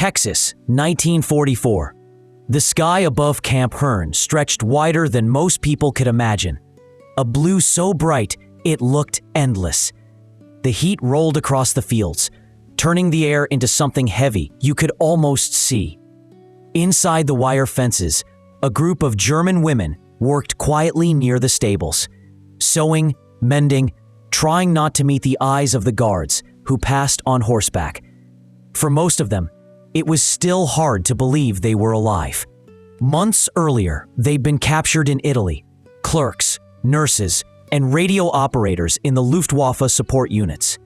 Texas, 1944. The sky above Camp Hearn stretched wider than most people could imagine. A blue so bright, it looked endless. The heat rolled across the fields, turning the air into something heavy you could almost see. Inside the wire fences, a group of German women worked quietly near the stables, sewing, mending, trying not to meet the eyes of the guards who passed on horseback. For most of them, it was still hard to believe they were alive. Months earlier, they'd been captured in Italy, clerks, nurses, and radio operators in the Luftwaffe support units.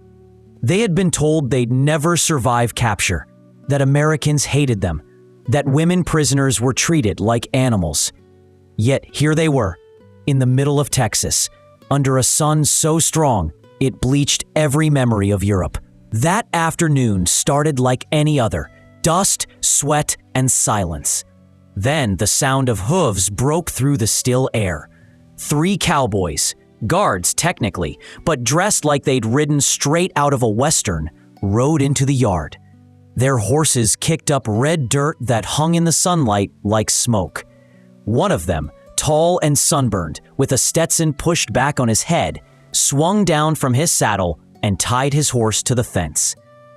They had been told they'd never survive capture, that Americans hated them, that women prisoners were treated like animals. Yet here they were, in the middle of Texas, under a sun so strong it bleached every memory of Europe. That afternoon started like any other: dust, sweat, and silence. Then the sound of hooves broke through the still air. 3 cowboys, guards technically, but dressed like they'd ridden straight out of a western, rode into the yard. Their horses kicked up red dirt that hung in the sunlight like smoke. One of them, tall and sunburned, with a Stetson pushed back on his head, swung down from his saddle and tied his horse to the fence.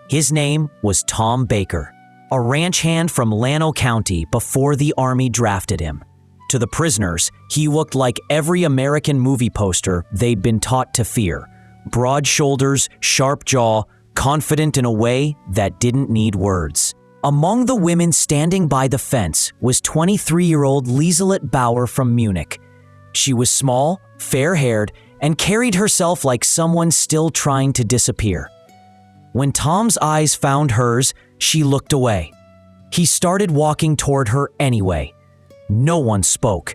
His name was Tom Baker, a ranch hand from Llano County before the Army drafted him. To the prisoners, he looked like every American movie poster they'd been taught to fear: broad shoulders, sharp jaw, confident in a way that didn't need words. Among the women standing by the fence was 23-year-old Liselotte Bauer from Munich. She was small, fair-haired, and carried herself like someone still trying to disappear. When Tom's eyes found hers, she looked away. He started walking toward her anyway. No one spoke.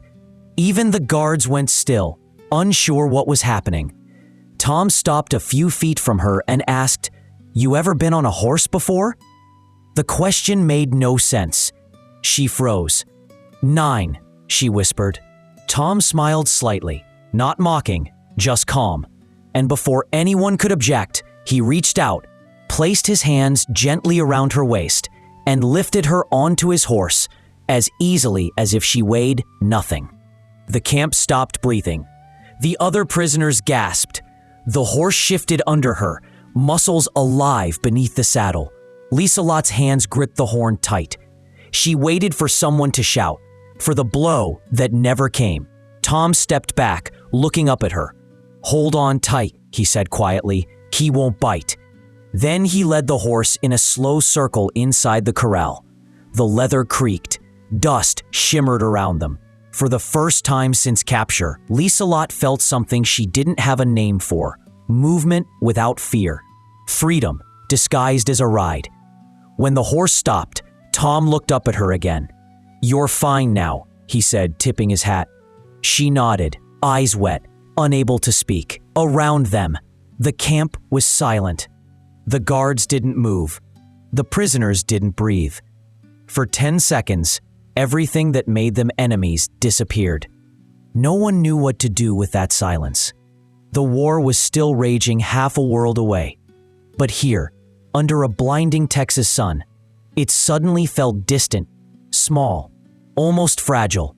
Even the guards went still, unsure what was happening. Tom stopped a few feet from her and asked, "You ever been on a horse before?" The question made no sense. She froze. "9, she whispered. Tom smiled slightly, not mocking, just calm. And before anyone could object, he reached out, placed his hands gently around her waist, and lifted her onto his horse as easily as if she weighed nothing. The camp stopped breathing. The other prisoners gasped. The horse shifted under her, muscles alive beneath the saddle. Liselotte's hands gripped the horn tight. She waited for someone to shout, for the blow that never came. Tom stepped back, looking up at her. "Hold on tight," he said quietly. "He won't bite." Then he led the horse in a slow circle inside the corral. The leather creaked. Dust shimmered around them. For the first time since capture, Liselotte felt something she didn't have a name for: movement without fear. Freedom, disguised as a ride. When the horse stopped, Tom looked up at her again. "You're fine now," he said, tipping his hat. She nodded, eyes wet, unable to speak. Around them, the camp was silent. The guards didn't move. The prisoners didn't breathe. For 10 seconds, everything that made them enemies disappeared. No one knew what to do with that silence. The war was still raging half a world away. But here, under a blinding Texas sun, it suddenly felt distant, small, almost fragile.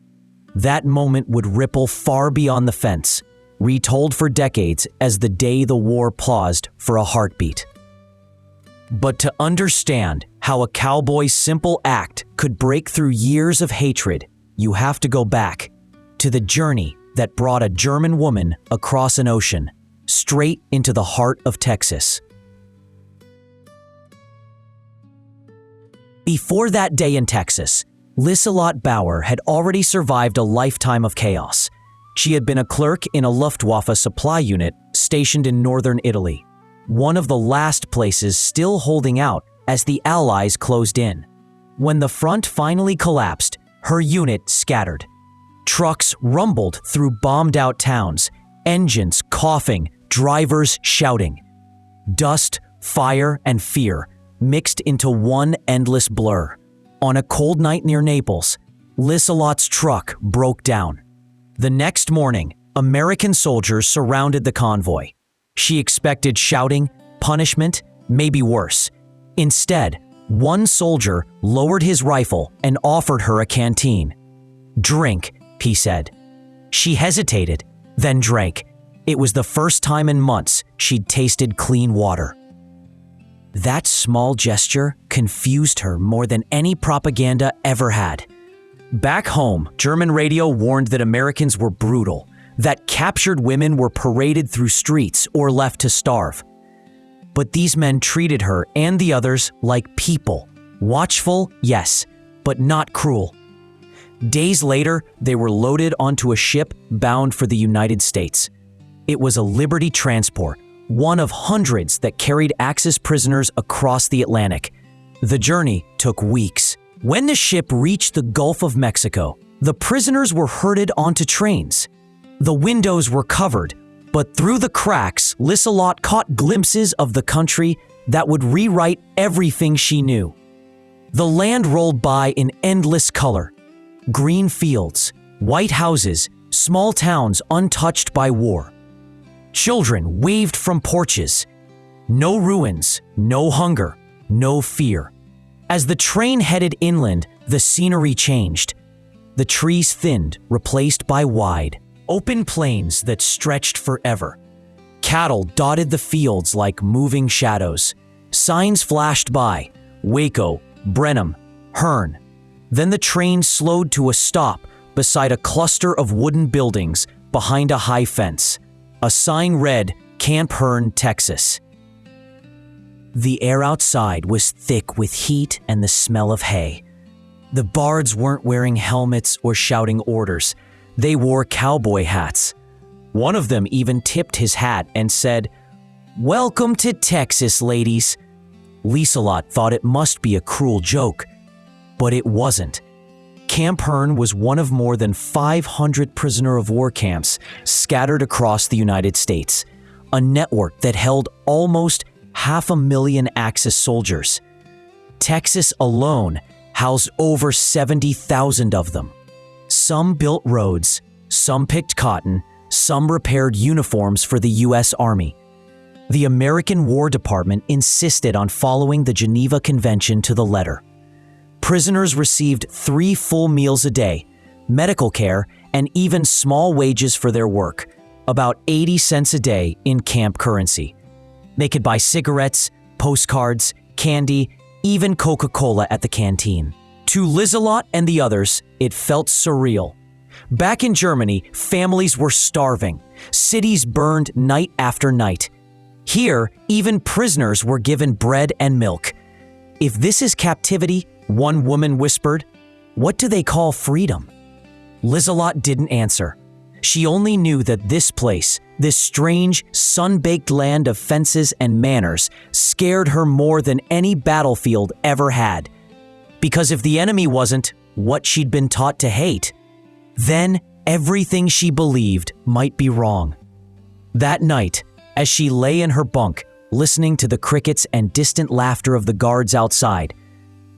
That moment would ripple far beyond the fence, retold for decades as the day the war paused for a heartbeat. But to understand how a cowboy's simple act could break through years of hatred, you have to go back to the journey that brought a German woman across an ocean, straight into the heart of Texas. Before that day in Texas, Liselotte Bauer had already survived a lifetime of chaos. She had been a clerk in a Luftwaffe supply unit stationed in northern Italy, one of the last places still holding out as the Allies closed in. When the front finally collapsed, her unit scattered. Trucks rumbled through bombed-out towns, engines coughing, drivers shouting. Dust, fire, and fear mixed into one endless blur. On a cold night near Naples, Liselotte's truck broke down. The next morning, American soldiers surrounded the convoy. She expected shouting, punishment, maybe worse. Instead, One soldier lowered his rifle and offered her a canteen. "Drink," he said. She hesitated, then drank. It was the first time in months she'd tasted clean water. That small gesture confused her more than any propaganda ever had. Back home, German radio warned that Americans were brutal, that captured women were paraded through streets or left to starve. But these men treated her and the others like people. Watchful, yes, but not cruel. Days later, they were loaded onto a ship bound for the United States. It was a Liberty transport, one of hundreds that carried Axis prisoners across the Atlantic. The journey took weeks. When the ship reached the Gulf of Mexico, the prisoners were herded onto trains. The windows were covered, but through the cracks, Liselotte caught glimpses of the country that would rewrite everything she knew. The land rolled by in endless color. Green fields, white houses, small towns untouched by war. Children waved from porches. No ruins, no hunger, no fear. As the train headed inland, the scenery changed. The trees thinned, replaced by wide, open plains that stretched forever. Cattle dotted the fields like moving shadows. Signs flashed by: Waco, Brenham, Hearn. Then the train slowed to a stop beside a cluster of wooden buildings behind a high fence. A sign read, Camp Hearn, Texas. The air outside was thick with heat and the smell of hay. The bards weren't wearing helmets or shouting orders. They wore cowboy hats. One of them even tipped his hat and said, "Welcome to Texas, ladies." Liselotte thought it must be a cruel joke, but it wasn't. Camp Hearn was one of more than 500 prisoner of war camps scattered across the United States, a network that held almost 500,000 Axis soldiers. Texas alone housed over 70,000 of them. Some built roads, some picked cotton, some repaired uniforms for the U.S. Army. The American War Department insisted on following the Geneva Convention to the letter. Prisoners received 3 full meals a day, medical care, and even small wages for their work, about 80 cents a day in camp currency. They could buy cigarettes, postcards, candy, even Coca-Cola at the canteen. To Liselotte and the others, it felt surreal. Back in Germany, families were starving. Cities burned night after night. Here, even prisoners were given bread and milk. If this is captivity, one woman whispered, what do they call freedom? Liselotte didn't answer. She only knew that this place, this strange, sun-baked land of fences and manners, scared her more than any battlefield ever had. Because if the enemy wasn't what she'd been taught to hate, then everything she believed might be wrong. That night, as she lay in her bunk, listening to the crickets and distant laughter of the guards outside,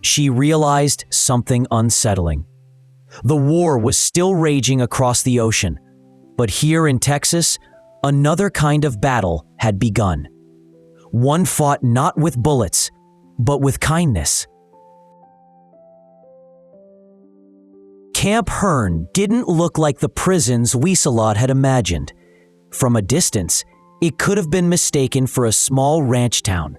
she realized something unsettling. The war was still raging across the ocean, but here in Texas, another kind of battle had begun. One fought not with bullets, but with kindness. Camp Hearn didn't look like the prisons Liselotte had imagined. From a distance, it could have been mistaken for a small ranch town.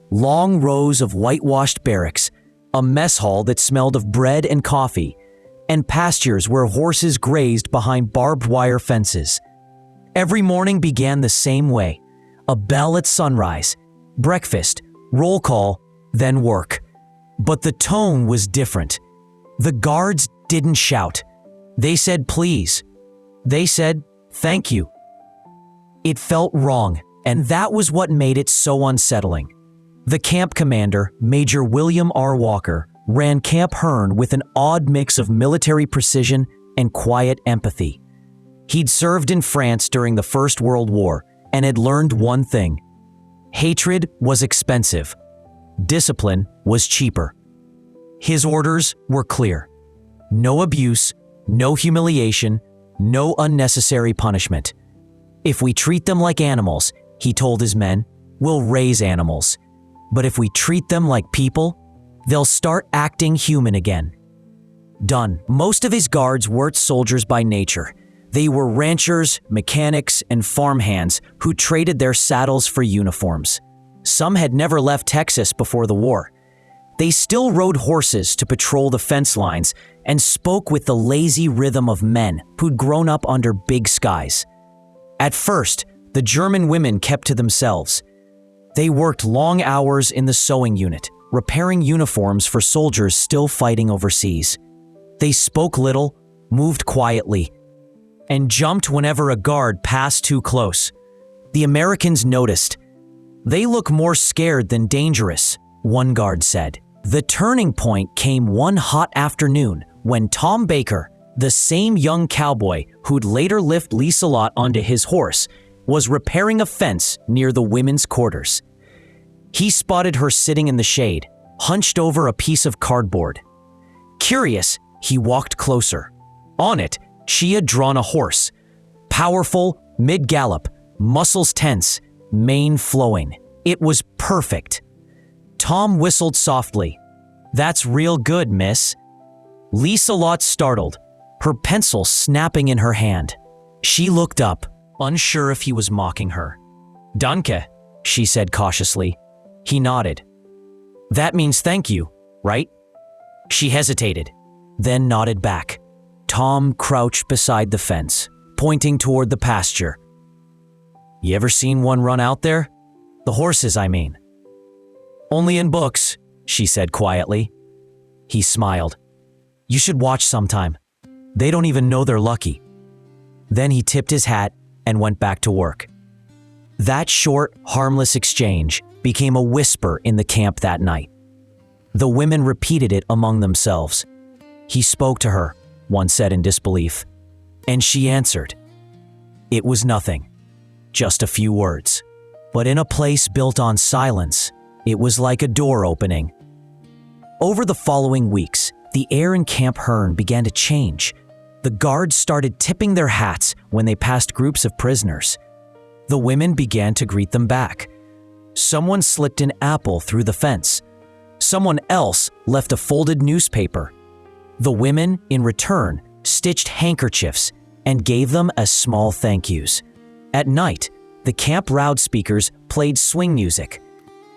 Long rows of whitewashed barracks, a mess hall that smelled of bread and coffee, and pastures where horses grazed behind barbed wire fences. Every morning began the same way: a bell at sunrise, breakfast, roll call, then work. But the tone was different. The guards didn't shout. They said please. They said thank you. It felt wrong, and that was what made it so unsettling. The camp commander, Major William R. Walker, ran Camp Hearn with an odd mix of military precision and quiet empathy. He'd served in France during the First World War and had learned one thing: hatred was expensive. Discipline was cheaper. His orders were clear: no abuse, no humiliation, no unnecessary punishment. If we treat them like animals, he told his men, we'll raise animals. But if we treat them like people, they'll start acting human again. Done. Most of his guards weren't soldiers by nature. They were ranchers, mechanics, and farmhands who traded their saddles for uniforms. Some had never left Texas before the war. They still rode horses to patrol the fence lines and spoke with the lazy rhythm of men who'd grown up under big skies. At first, the German women kept to themselves. They worked long hours in the sewing unit, repairing uniforms for soldiers still fighting overseas. They spoke little, moved quietly, and jumped whenever a guard passed too close. The Americans noticed. "They look more scared than dangerous," one guard said. The turning point came one hot afternoon when Tom Baker, the same young cowboy who'd later lift Liselotte onto his horse, was repairing a fence near the women's quarters. He spotted her sitting in the shade, hunched over a piece of cardboard. Curious, he walked closer. On it, she had drawn a horse. Powerful, mid-gallop, muscles tense, mane flowing. It was perfect. Tom whistled softly. "That's real good, miss." Liselotte startled, her pencil snapping in her hand. She looked up, unsure if he was mocking her. "Danke," she said cautiously. He nodded. "That means thank you, right?" She hesitated, then nodded back. Tom crouched beside the fence, pointing toward the pasture. "You ever seen one run out there? The horses, I mean." "Only in books," she said quietly. He smiled. "You should watch sometime. They don't even know they're lucky." Then he tipped his hat and went back to work. That short, harmless exchange became a whisper in the camp that night. The women repeated it among themselves. "He spoke to her," one said in disbelief, and she answered. It was nothing, just a few words. But in a place built on silence, it was like a door opening. Over the following weeks, the air in Camp Hearn began to change. The guards started tipping their hats when they passed groups of prisoners. The women began to greet them back. Someone slipped an apple through the fence. Someone else left a folded newspaper. The women, in return, stitched handkerchiefs and gave them as small thank yous. At night, the camp loudspeakers played swing music.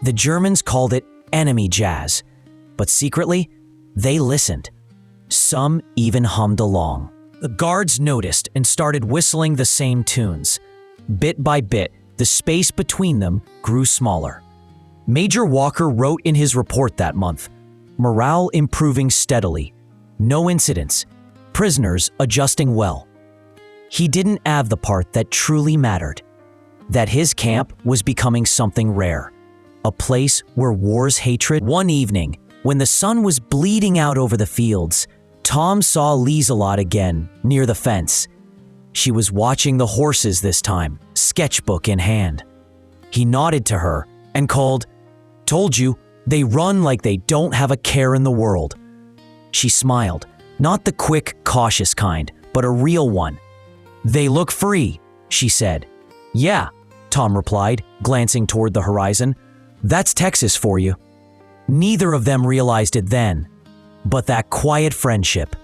The Germans called it enemy jazz, but secretly, they listened. Some even hummed along. The guards noticed and started whistling the same tunes. Bit by bit, the space between them grew smaller. Major Walker wrote in his report that month, "Morale improving steadily. No incidents. Prisoners adjusting well." He didn't add the part that truly mattered, that his camp was becoming something rare, a place where war's hatred. One evening, when the sun was bleeding out over the fields, Tom saw Liselotte again near the fence. She was watching the horses this time, sketchbook in hand. He nodded to her and called, "Told you, they run like they don't have a care in the world." She smiled, not the quick, cautious kind, but a real one. "They look free," she said. "Yeah," Tom replied, glancing toward the horizon. "That's Texas for you." Neither of them realized it then, but that quiet friendship,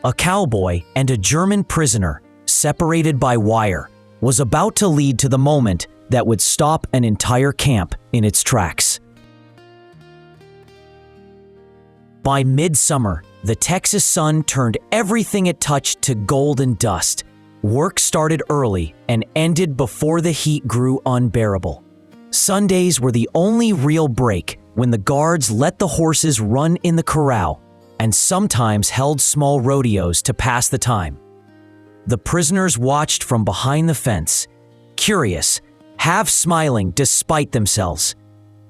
a cowboy and a German prisoner separated by wire, was about to lead to the moment that would stop an entire camp in its tracks. By midsummer, the Texas sun turned everything it touched to golden dust. Work started early and ended before the heat grew unbearable. Sundays were the only real break, when the guards let the horses run in the corral and sometimes held small rodeos to pass the time. The prisoners watched from behind the fence, curious, half smiling despite themselves.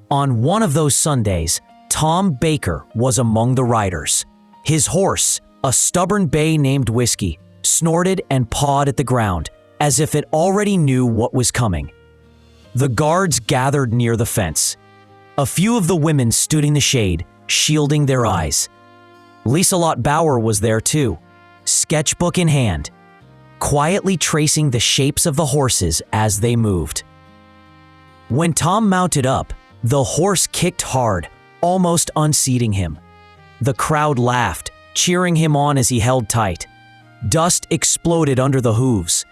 On one of those Sundays, Tom Baker was among the riders. His horse, a stubborn bay named Whiskey, snorted and pawed at the ground, as if it already knew what was coming. The guards gathered near the fence. A few of the women stood in the shade, shielding their eyes. Liselotte Bauer was there too, sketchbook in hand, quietly tracing the shapes of the horses as they moved. When Tom mounted up, the horse kicked hard, almost unseating him. The crowd laughed, cheering him on as he held tight. Dust exploded under the hooves.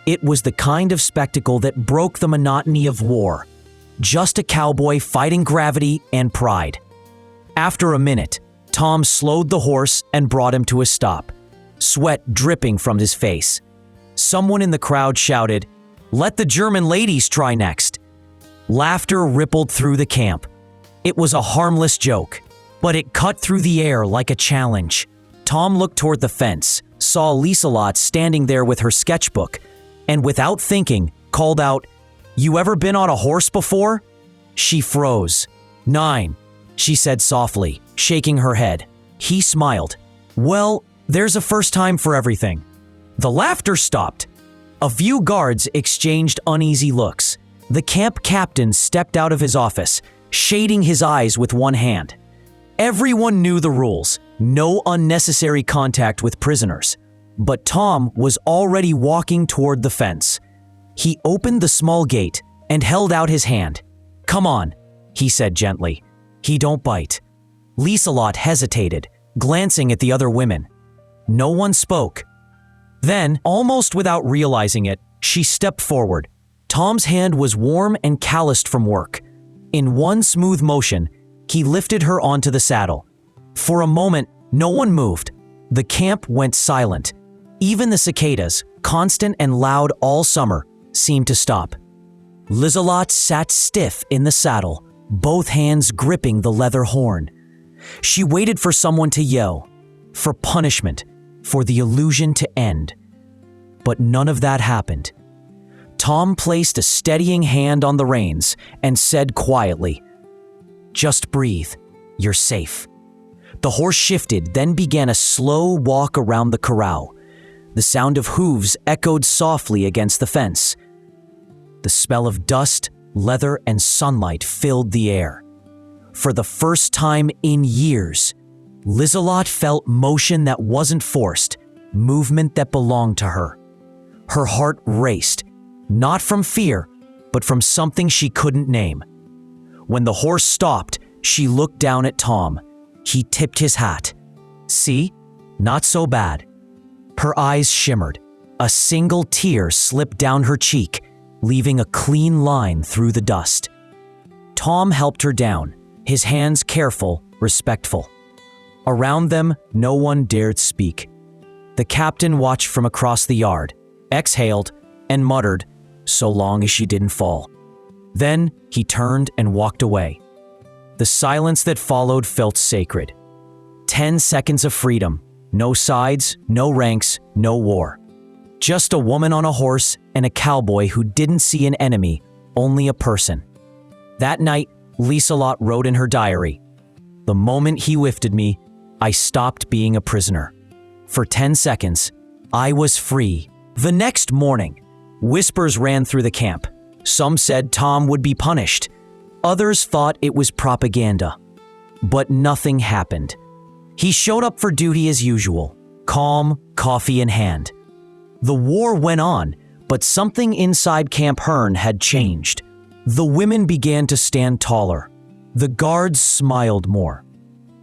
It was the kind of spectacle that broke the monotony of war. Just a cowboy fighting gravity and pride. After a minute, Tom slowed the horse and brought him to a stop, sweat dripping from his face. Someone in the crowd shouted, "Let the German ladies try next." Laughter rippled through the camp. It was a harmless joke, but it cut through the air like a challenge. Tom looked toward the fence, saw Liselotte standing there with her sketchbook, and without thinking, called out, "You ever been on a horse before?" She froze. "9," she said softly, shaking her head. He smiled. "Well, there's a first time for everything." The laughter stopped. A few guards exchanged uneasy looks. The camp captain stepped out of his office, shading his eyes with one hand. Everyone knew the rules. No unnecessary contact with prisoners. But Tom was already walking toward the fence. He opened the small gate and held out his hand. "Come on," he said gently. "He don't bite." Liselotte hesitated, glancing at the other women. No one spoke. Then, almost without realizing it, she stepped forward. Tom's hand was warm and calloused from work. In one smooth motion, he lifted her onto the saddle. For a moment, no one moved. The camp went silent. Even the cicadas, constant and loud all summer, seemed to stop. Liselotte sat stiff in the saddle, both hands gripping the leather horn. She waited for someone to yell, for punishment, for the illusion to end. But none of that happened. Tom placed a steadying hand on the reins and said quietly, "Just breathe. You're safe." The horse shifted, then began a slow walk around the corral. The sound of hooves echoed softly against the fence. The smell of dust, leather, and sunlight filled the air. For the first time in years, Liselotte felt motion that wasn't forced, movement that belonged to her. Her heart raced, not from fear, but from something she couldn't name. When the horse stopped, she looked down at Tom. He tipped his hat. "See? Not so bad." Her eyes shimmered. A single tear slipped down her cheek, leaving a clean line through the dust. Tom helped her down, his hands careful, respectful. Around them, no one dared speak. The captain watched from across the yard, exhaled, and muttered, "So long as she didn't fall." Then he turned and walked away. The silence that followed felt sacred. 10 seconds of freedom. No sides, no ranks, no war. Just a woman on a horse and a cowboy who didn't see an enemy, only a person. That night, Liselotte wrote in her diary, "The moment he lifted me, I stopped being a prisoner. For 10 seconds, I was free." The next morning, whispers ran through the camp. Some said Tom would be punished. Others thought it was propaganda. But nothing happened. He showed up for duty as usual, calm, coffee in hand. The war went on, but something inside Camp Hearn had changed. The women began to stand taller. The guards smiled more.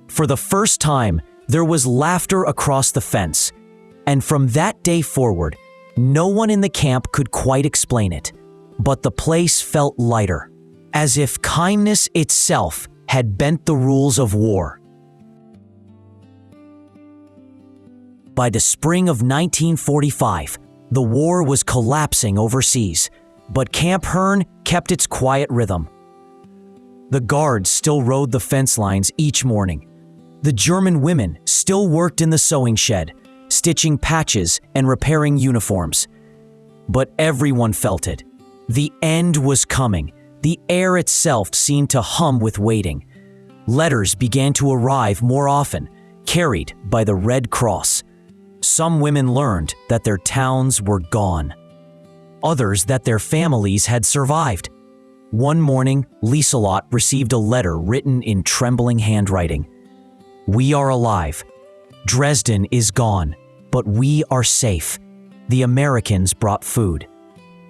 For the first time, there was laughter across the fence. And from that day forward, no one in the camp could quite explain it. But the place felt lighter, as if kindness itself had bent the rules of war. By the spring of 1945, the war was collapsing overseas, but Camp Hearn kept its quiet rhythm. The guards still rode the fence lines each morning. The German women still worked in the sewing shed, stitching patches and repairing uniforms. But everyone felt it. The end was coming. The air itself seemed to hum with waiting. Letters began to arrive more often, carried by the Red Cross. Some women learned that their towns were gone. Others that their families had survived. One morning, Liselotte received a letter written in trembling handwriting. "We are alive. Dresden is gone, but we are safe. The Americans brought food."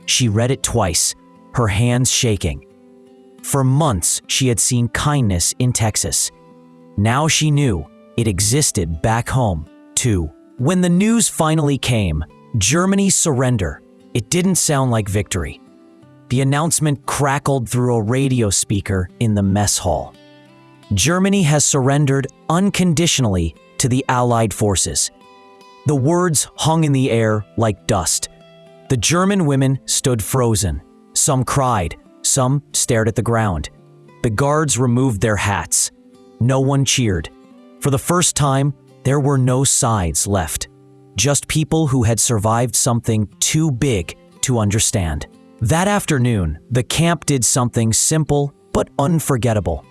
She read it twice, her hands shaking. For months, she had seen kindness in Texas. Now she knew it existed back home, too. When the news finally came, Germany's surrender, it didn't sound like victory. The announcement crackled through a radio speaker in the mess hall. Germany has surrendered unconditionally to the Allied forces. The words hung in the air like dust. The German women stood frozen. Some cried, some stared at the ground. The guards removed their hats. No one cheered. For the first time, there were no sides left. Just people who had survived something too big to understand. That afternoon, the camp did something simple but unforgettable.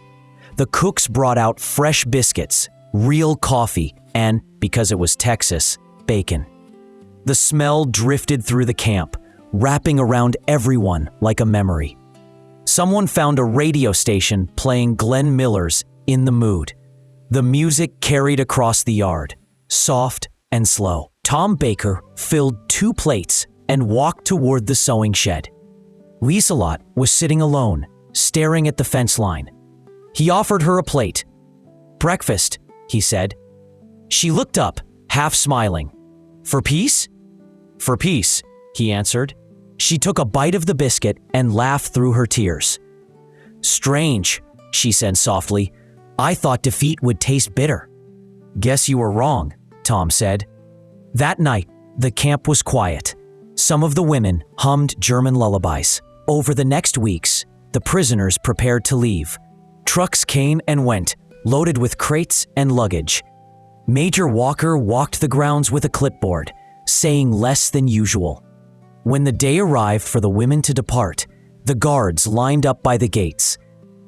The cooks brought out fresh biscuits, real coffee, and, because it was Texas, bacon. The smell drifted through the camp, wrapping around everyone like a memory. Someone found a radio station playing Glenn Miller's In the Mood. The music carried across the yard, soft and slow. Tom Baker filled 2 plates and walked toward the sewing shed. Liselotte was sitting alone, staring at the fence line. He offered her a plate. "Breakfast," he said. She looked up, half smiling. "For peace?" "For peace," he answered. She took a bite of the biscuit and laughed through her tears. "Strange," she said softly. "I thought defeat would taste bitter." "Guess you were wrong," Tom said. That night, the camp was quiet. Some of the women hummed German lullabies. Over the next weeks, the prisoners prepared to leave. Trucks came and went, loaded with crates and luggage. Major Walker walked the grounds with a clipboard, saying less than usual. When the day arrived for the women to depart, the guards lined up by the gates.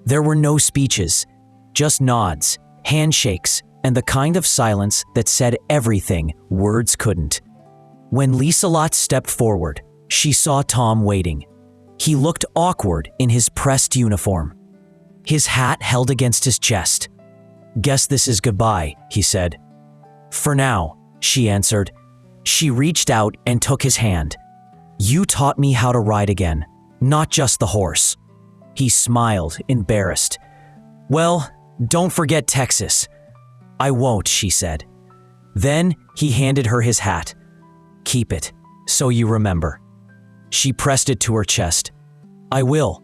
There were no speeches, just nods, handshakes, and the kind of silence that said everything words couldn't. When Liselotte stepped forward, she saw Tom waiting. He looked awkward in his pressed uniform. His hat held against his chest. "Guess this is goodbye," he said. "For now," she answered. She reached out and took his hand. "You taught me how to ride again, not just the horse." He smiled, embarrassed. "Well, don't forget Texas." "I won't," she said. Then he handed her his hat. "Keep it, so you remember." She pressed it to her chest. "I will."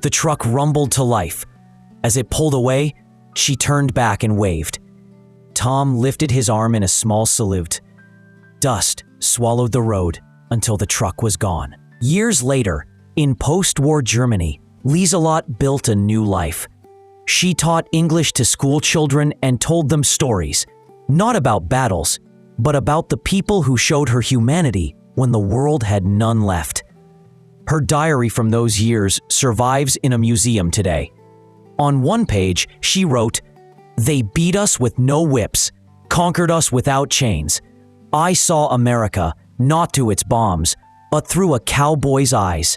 The truck rumbled to life. As it pulled away, she turned back and waved. Tom lifted his arm in a small salute. Dust swallowed the road until the truck was gone. Years later, in post-war Germany, Liselotte built a new life. She taught English to school children and told them stories, not about battles, but about the people who showed her humanity when the world had none left. Her diary from those years survives in a museum today. On one page, she wrote, "They beat us with no whips, conquered us without chains. I saw America, not through its bombs, but through a cowboy's eyes."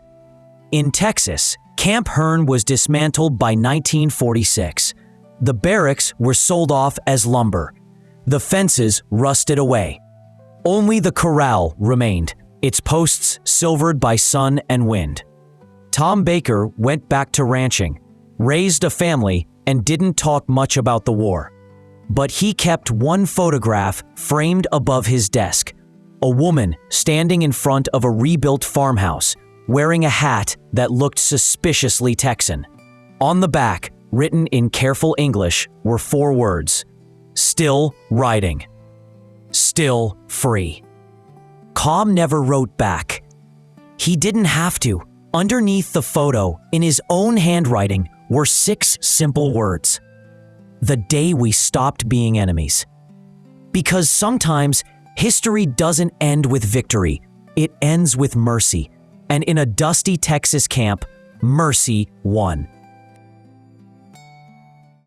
In Texas, Camp Hearn was dismantled by 1946. The barracks were sold off as lumber. The fences rusted away. Only the corral remained, its posts silvered by sun and wind. Tom Baker went back to ranching, raised a family, and didn't talk much about the war. But he kept one photograph framed above his desk, a woman standing in front of a rebuilt farmhouse, wearing a hat that looked suspiciously Texan. On the back, written in careful English, were 4 words: "Still riding. Still free." Com never wrote back. He didn't have to. Underneath the photo, in his own handwriting, were 6 simple words: "The day we stopped being enemies." Because sometimes history doesn't end with victory, it ends with mercy. And in a dusty Texas camp, mercy won.